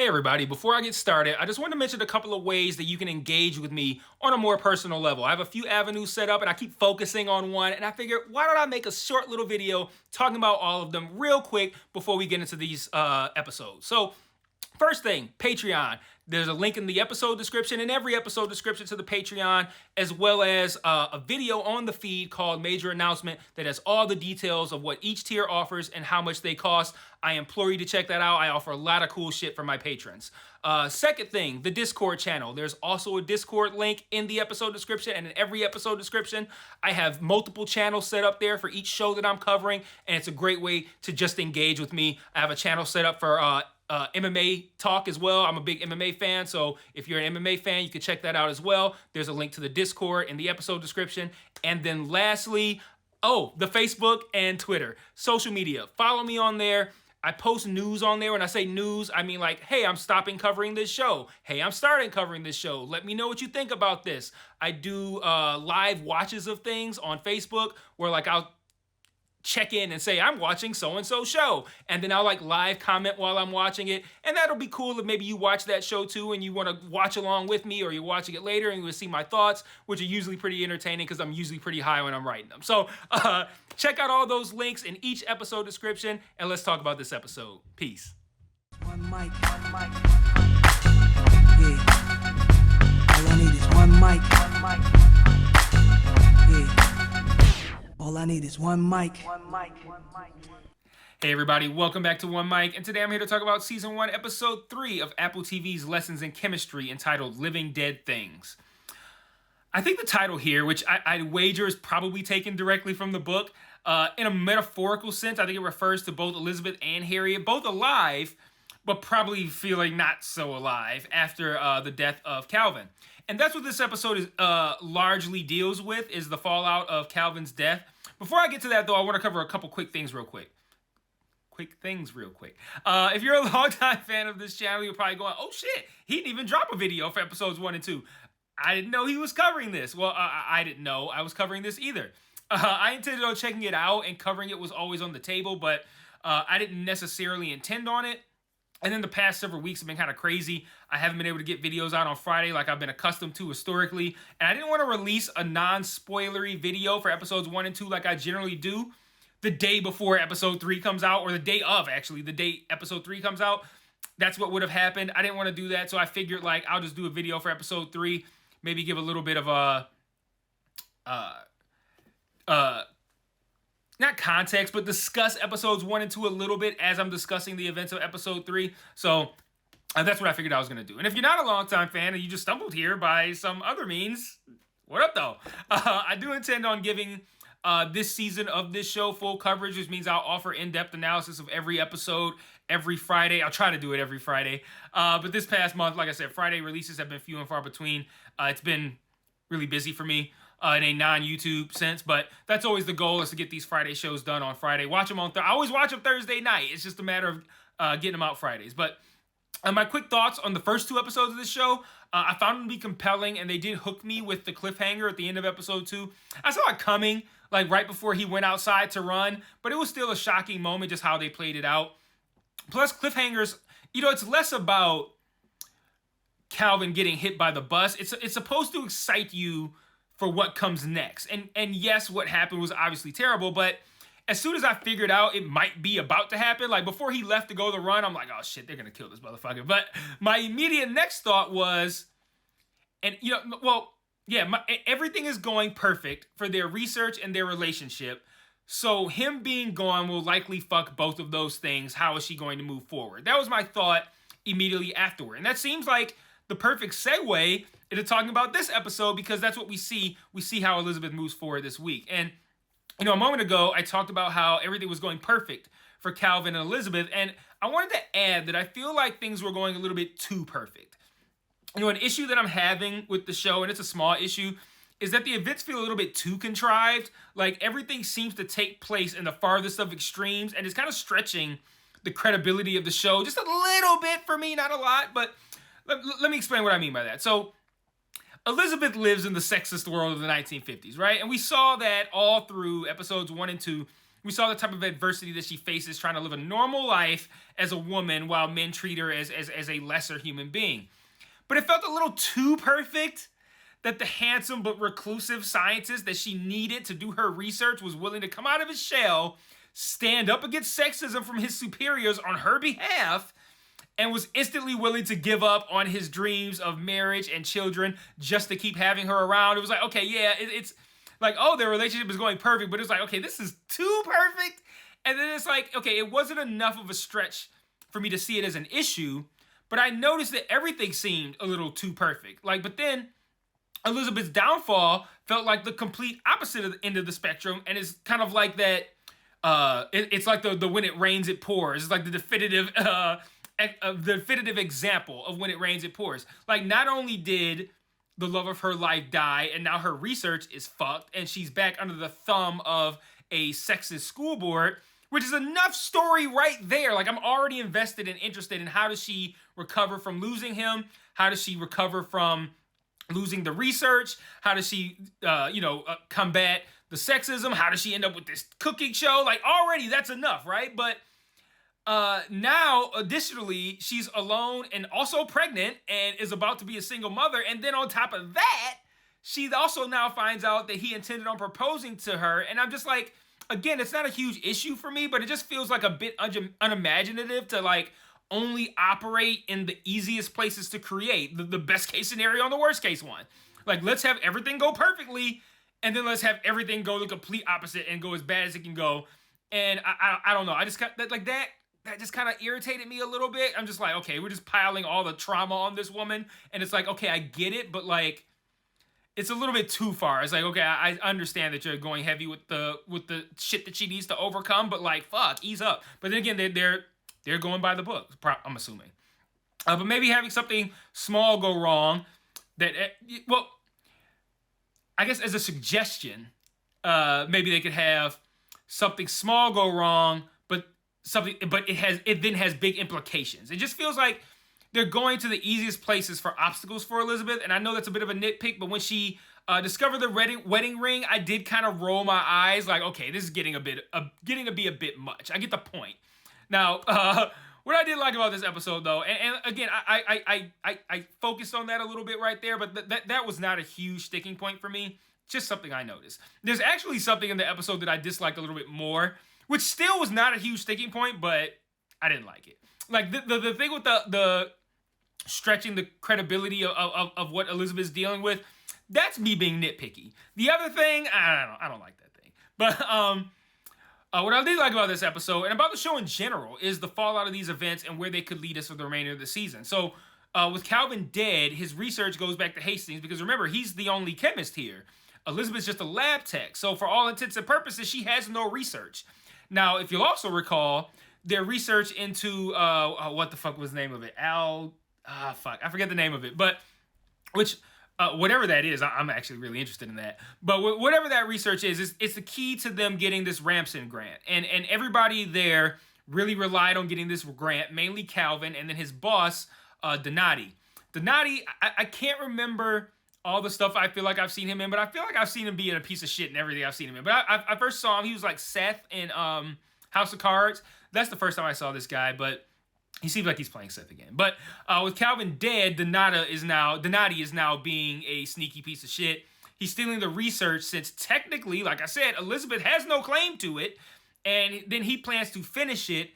Hey everybody, before I get started, I just want to mention a couple of ways that you can engage with me on a more personal level. I have a few avenues set up and I keep focusing on one, and I figured, why don't I make a short little video talking about all of them real quick before we get into these episodes. So first thing, Patreon. There's a link in the episode description, and every episode description to the Patreon, as well as a video on the feed called Major Announcement that has all the details of what each tier offers and how much they cost. I implore you to check that out. I offer a lot of cool shit for my patrons. Second thing, the Discord channel. There's also a Discord link in the episode description, and in every episode description, I have multiple channels set up there for each show that I'm covering, and it's a great way to just engage with me. I have a channel set up for MMA talk as well. I'm a big MMA fan, so if you're an MMA fan, you can check that out as well. There's a link to the Discord in the episode description. And then lastly, the Facebook and Twitter. Social media. Follow me on there. I post news on there. When I say news, I mean like, hey, I'm stopping covering this show. Hey, I'm starting covering this show. Let me know what you think about this. I do live watches of things on Facebook where like I'll check in and say, I'm watching so-and-so show. And then I'll like live comment while I'm watching it. And that'll be cool if maybe you watch that show too and you want to watch along with me, or you're watching it later and you will see my thoughts, which are usually pretty entertaining because I'm usually pretty high when I'm writing them. So check out all those links in each episode description, and let's talk about this episode. Peace. One mic. Yeah. All I need is one mic. Yeah. All I need is one mic. Hey everybody, welcome back to One Mic, and today I'm here to talk about Season 1, Episode 3 of Apple TV's Lessons in Chemistry, entitled Living Dead Things. I think the title here, which I wager is probably taken directly from the book, in a metaphorical sense, I think it refers to both Elizabeth and Harriet, both alive, but probably feeling not so alive after the death of Calvin. And that's what this episode is largely deals with, is the fallout of Calvin's death. Before I get to that, though, I want to cover a couple quick things real quick. If you're a longtime fan of this channel, you're probably going, oh shit, he didn't even drop a video for episodes 1 and 2. I didn't know he was covering this. Well, I didn't know I was covering this either. I intended on checking it out, and covering it was always on the table, but I didn't necessarily intend on it. And then the past several weeks have been kind of crazy. I haven't been able to get videos out on Friday like I've been accustomed to historically. And I didn't want to release a non-spoilery video for episodes 1 and 2 like I generally do the day before episode 3 comes out, or the day of, actually, the day episode 3 comes out. That's what would have happened. I didn't want to do that, so I figured like I'll just do a video for episode 3, maybe give a little bit of a not context, but discuss episodes 1 and 2 a little bit as I'm discussing the events of episode 3. So that's what I figured I was going to do. And if you're not a longtime fan and you just stumbled here by some other means, what up though? I do intend on giving this season of this show full coverage, which means I'll offer in-depth analysis of every episode every Friday. I'll try to do it every Friday. But this past month, like I said, Friday releases have been few and far between. It's been really busy for me. In a non-YouTube sense, but that's always the goal, is to get these Friday shows done on Friday. Watch them on I always watch them Thursday night. It's just a matter of getting them out Fridays. But my quick thoughts on the first 2 episodes of this show, I found them to be compelling, and they did hook me with the cliffhanger at the end of episode 2. I saw it coming, like right before he went outside to run, but it was still a shocking moment just how they played it out. Plus, cliffhangers, it's less about Calvin getting hit by the bus. It's supposed to excite you for what comes next. And yes, what happened was obviously terrible, but as soon as I figured out it might be about to happen, like before he left to go the run, I'm like, oh shit, they're gonna kill this motherfucker. But my immediate next thought was, everything is going perfect for their research and their relationship. So him being gone will likely fuck both of those things. How is she going to move forward? That was my thought immediately afterward. And that seems like the perfect segue into talking about this episode, because that's what we see. We see how Elizabeth moves forward this week. And, a moment ago, I talked about how everything was going perfect for Calvin and Elizabeth. And I wanted to add that I feel like things were going a little bit too perfect. An issue that I'm having with the show, and it's a small issue, is that the events feel a little bit too contrived. Like everything seems to take place in the farthest of extremes, and it's kind of stretching the credibility of the show just a little bit for me, not a lot, but let me explain what I mean by that. So Elizabeth lives in the sexist world of the 1950s, right? And we saw that all through episodes 1 and 2 We saw the type of adversity that she faces trying to live a normal life as a woman while men treat her as a lesser human being. But it felt a little too perfect that the handsome but reclusive scientist that she needed to do her research was willing to come out of his shell, stand up against sexism from his superiors on her behalf, and was instantly willing to give up on his dreams of marriage and children just to keep having her around. It was like, okay, yeah, it's like, oh, their relationship is going perfect, but it's like, okay, this is too perfect. And then it's like, okay, it wasn't enough of a stretch for me to see it as an issue, but I noticed that everything seemed a little too perfect. Like, but then Elizabeth's downfall felt like the complete opposite of the end of the spectrum, and it's kind of like that, it's like the when it rains, it pours. It's like the definitive example of when it rains, it pours. Like, not only did the love of her life die, and now her research is fucked, and she's back under the thumb of a sexist school board, which is enough story right there. Like, I'm already invested and interested in how does she recover from losing him? How does she recover from losing the research? How does she, combat the sexism? How does she end up with this cooking show? Like, already that's enough, right? But now, additionally, she's alone and also pregnant and is about to be a single mother. And then on top of that, she also now finds out that he intended on proposing to her. And I'm just like, again, it's not a huge issue for me, but it just feels like a bit unimaginative to like only operate in the easiest places to create the best case scenario and the worst case one. Like, let's have everything go perfectly, and then let's have everything go the complete opposite and go as bad as it can go. And I don't know. I just got like that just kind of irritated me a little bit. I'm just like, okay, we're just piling all the trauma on this woman, and it's like, okay, I get it, but like, it's a little bit too far. It's like, okay, I understand that you're going heavy with the shit that she needs to overcome, but like, fuck, ease up. But then again, they're going by the book, I'm assuming. But maybe having something small go wrong that, well, I guess as a suggestion, maybe they could have something small go wrong, but it then has big implications. It just feels like they're going to the easiest places for obstacles for Elizabeth, and I know that's a bit of a nitpick, but when she discovered the wedding ring, I did kind of roll my eyes, like, okay, this is getting to be a bit much. I get the point. Now, what I did like about this episode, though, and again, I focused on that a little bit right there, but that was not a huge sticking point for me. Just something I noticed. There's actually something in the episode that I disliked a little bit more, which still was not a huge sticking point, but I didn't like it. Like, the thing with the stretching the credibility of what Elizabeth's dealing with, that's me being nitpicky. The other thing, I don't like that thing. But what I did like about this episode, and about the show in general, is the fallout of these events and where they could lead us for the remainder of the season. So, with Calvin dead, his research goes back to Hastings, because remember, he's the only chemist here. Elizabeth's just a lab tech, so for all intents and purposes, she has no research. Now, if you'll also recall, their research into, what the fuck was the name of it? I forget the name of it, but, whatever that is, I'm actually really interested in that. But whatever that research is, it's the key to them getting this Ramson grant. And everybody there really relied on getting this grant, mainly Calvin, and then his boss, Donati. Donati, I can't remember all the stuff I feel like I've seen him in, but I feel like I've seen him being a piece of shit in everything I've seen him in. But I first saw him, he was like Seth in House of Cards. That's the first time I saw this guy, but he seems like he's playing Seth again. But with Calvin dead, Donati is now being a sneaky piece of shit. He's stealing the research since technically, like I said, Elizabeth has no claim to it. And then he plans to finish it,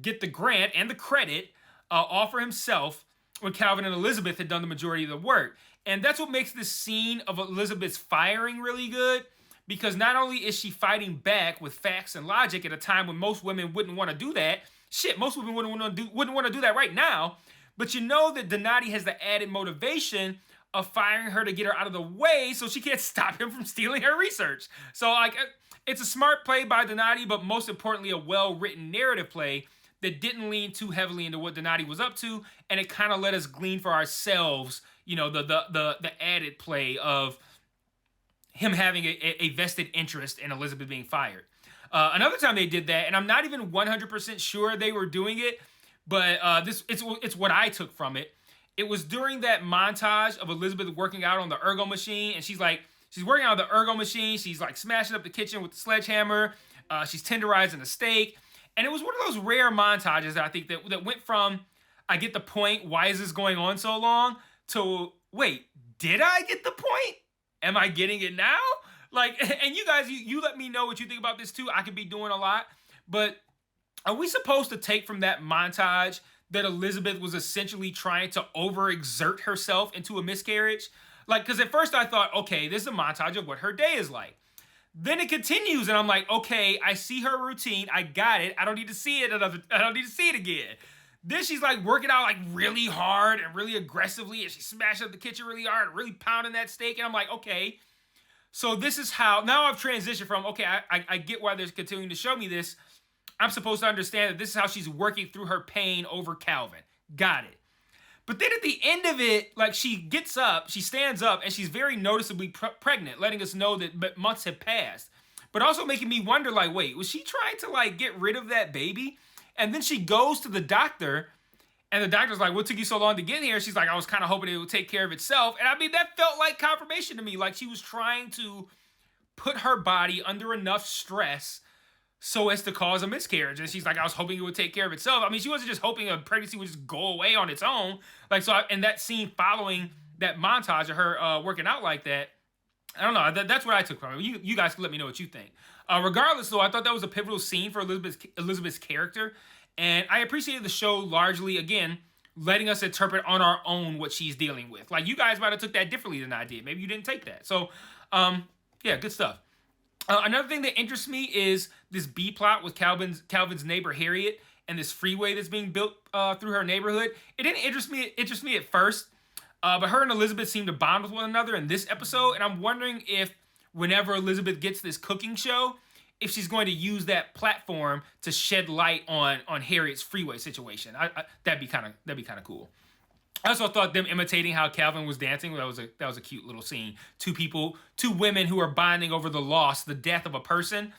get the grant and the credit all for himself, when Calvin and Elizabeth had done the majority of the work. And that's what makes this scene of Elizabeth's firing really good, because not only is she fighting back with facts and logic at a time when most women wouldn't want to do that. Shit, most women wouldn't want to do that right now. But you know that Donati has the added motivation of firing her to get her out of the way so she can't stop him from stealing her research. So, like, it's a smart play by Donati, but most importantly, a well-written narrative play that didn't lean too heavily into what Donati was up to, and it kind of let us glean for ourselves, you know, the added play of him having a vested interest in Elizabeth being fired. Another time they did that, and I'm not even 100% sure they were doing it, but it's what I took from it. It was during that montage of Elizabeth working out on the ergo machine, and she's working out on the ergo machine. She's like smashing up the kitchen with the sledgehammer. She's tenderizing a steak. And it was one of those rare montages that I think that went from, I get the point, why is this going on so long, to, wait, did I get the point? Am I getting it now? Like, and you guys, you let me know what you think about this too. I could be doing a lot. But are we supposed to take from that montage that Elizabeth was essentially trying to overexert herself into a miscarriage? Like, because at first I thought, okay, this is a montage of what her day is like. Then it continues, and I'm like, okay, I see her routine. I got it. I don't need to see it. I don't need to see it again. Then she's like working out like really hard and really aggressively, and she smashed up the kitchen really hard, and really pounding that steak. And I'm like, okay, so this is how, now I've transitioned from, okay, I get why they're continuing to show me this. I'm supposed to understand that this is how she's working through her pain over Calvin. Got it. But then at the end of it, like, she gets up, she stands up, and she's very noticeably pregnant, letting us know that months have passed. But also making me wonder, like, wait, was she trying to, like, get rid of that baby? And then she goes to the doctor, and the doctor's like, what took you so long to get here? She's like, I was kind of hoping it would take care of itself. And I mean, that felt like confirmation to me. Like, she was trying to put her body under enough stress so as to cause a miscarriage. And she's like, I was hoping it would take care of itself. I mean, she wasn't just hoping a pregnancy would just go away on its own. Like, so, and that scene following that montage of her working out like that, I don't know. That's what I took from it. You guys can let me know what you think. Regardless, though, I thought that was a pivotal scene for Elizabeth's character. And I appreciated the show largely, again, letting us interpret on our own what she's dealing with. Like, you guys might have took that differently than I did. Maybe you didn't take that. So, yeah, good stuff. Another thing that interests me is this B plot with Calvin's neighbor Harriet and this freeway that's being built through her neighborhood. It didn't interest me at first, but her and Elizabeth seem to bond with one another in this episode, and I'm wondering if whenever Elizabeth gets this cooking show, if she's going to use that platform to shed light on Harriet's freeway situation. That'd be kind of cool. I also thought them imitating how Calvin was dancing, that was a cute little scene. Two women who are bonding over the death of a person,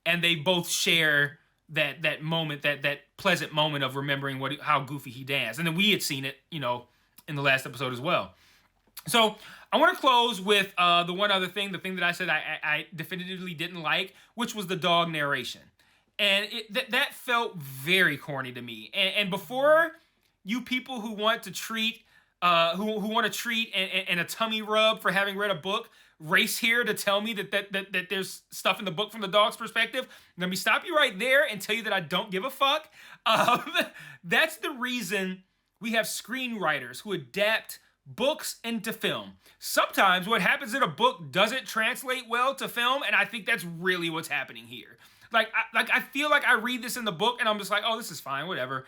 and they both share that moment, that pleasant moment of remembering how goofy he danced. And then we had seen it, in the last episode as well. So I want to close with the one other thing, the thing that I said I definitively didn't like, which was the dog narration. And that felt very corny to me. And before you people who want to treat who want to treat and a tummy rub for having read a book race here to tell me that there's stuff in the book from the dog's perspective, let me stop you right there and tell you that I don't give a fuck. That's the reason we have screenwriters who adapt books into film. Sometimes what happens in a book doesn't translate well to film, and I think that's really what's happening here. I feel like I read this in the book and I'm just like, oh, this is fine, whatever.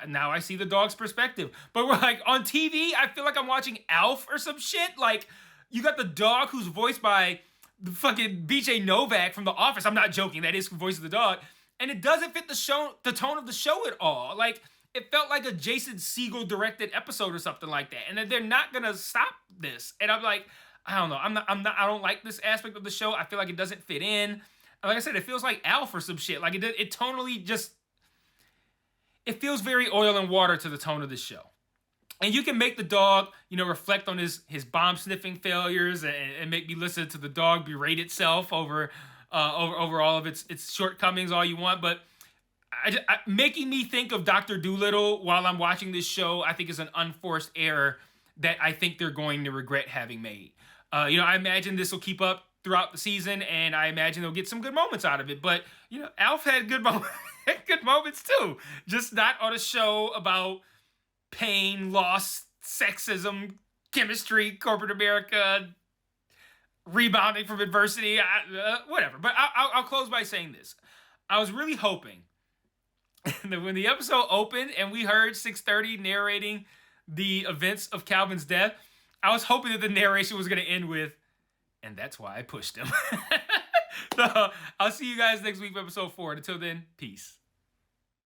Now I see the dog's perspective. But we're like, on TV, I feel like I'm watching Alf or some shit. Like, you got the dog who's voiced by the fucking BJ Novak from The Office. I'm not joking, that is the voice of the dog. And it doesn't fit the tone of the show at all. Like, it felt like a Jason Segel directed episode or something like that. And they're not gonna stop this. And I'm like, I don't know. I don't like this aspect of the show. I feel like it doesn't fit in. Like I said, it feels like Alf or some shit. Like, it tonally just, it feels very oil and water to the tone of this show. And you can make the dog, reflect on his bomb sniffing failures and make me listen to the dog berate itself over all of its shortcomings all you want. But making me think of Dr. Dolittle while I'm watching this show, I think is an unforced error that I think they're going to regret having made. I imagine this will keep up throughout the season, and I imagine they'll get some good moments out of it. But, Alf had good moments too. Just not on a show about pain, loss, sexism, chemistry, corporate America, rebounding from adversity, whatever. But I'll close by saying this. I was really hoping that when the episode opened and we heard 6:30 narrating the events of Calvin's death, I was hoping that the narration was going to end with, and that's why I pushed him. So I'll see you guys next week for episode 4. Until then, peace.